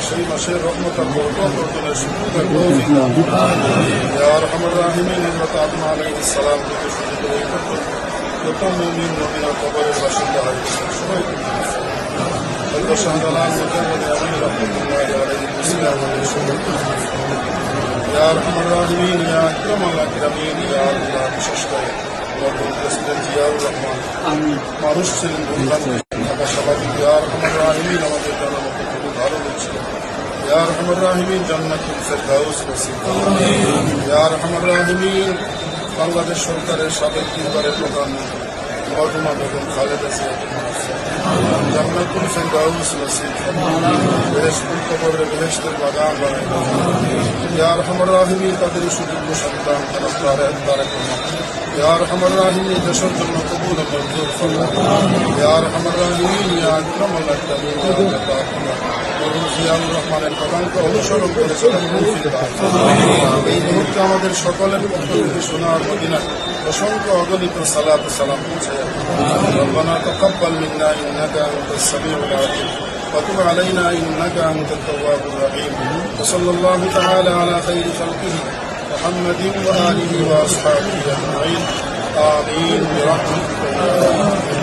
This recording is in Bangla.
সেই মাসের রহমত আর বরকত অর্জনের সুযোগ তৌফিক ইয়া আরহামার রাহিমিন হযরত আদম আলাইহিস সালাম থেকে শুরু করে এই পর্যন্ত যত মুমিন মুমিনা কবরের বাসিন্দা হয়েছে সবাইকে আল্লাহ শাহজালাল মুজাদ্দিদ আমিন রাহমাতুল্লাহি আলাইহি ইসলাম ইয়া আরহামার রাহিমিন ইয়া আকরামাল আকরামিন ইয়া আল্লাহ বিশেষ করে প্রেসিডেন্ট জিয়াউর রহমান মানুষ ছিলেন থাকা স্বাভাবিক ইয়া আরহামার রাহিমিন আমাদের জানার মতো খুবই ভালো হয়েছিল ইয়া আরহামার রাহিমিন জান্নাতুল ফেরদাউস নসিব করুন ইয়া আরহামার রাহিমিন বাংলাদেশ সরকারের সাবেক তিনবারের প্রধানমন্ত্রী মরহুমা বেগম খালেদা জিয়া জান্নাতুল ফেরদাউস নসিব করুন বেহেশতুল কবরে বেহেশতের বাগান বানায় ইয়া আরহামার রাহিমিন তাদের সুযোগ্য সন্তান তারেক রহমান ইয়া আরহামার রাহিমিন দেশের জন্য কবুল ও মঞ্জুর ফরমান ইয়া আরহামার রাহিমিন ইয়া আকরামাল আকরামিন ইয়া আল্লাহ মরহুম জিয়াউর রহমানের কদমকে অনুসরণ করে চলার তৌফিক দান এই মুহূর্তে আমাদের সকলের পক্ষ থেকে সোনার মদিনায় অসংখ্য অগণিত সালাত সালাম পৌঁছে রব্বানা তাকাব্বাল মিন্না ইন্নাকা আনতাস সামিউল আলিম وتب علينا إنك أنت التواب الرحيم وصلى الله تعالى على خير خلقه محمد وآله وأصحابه أجمعين آمين برحمتك يا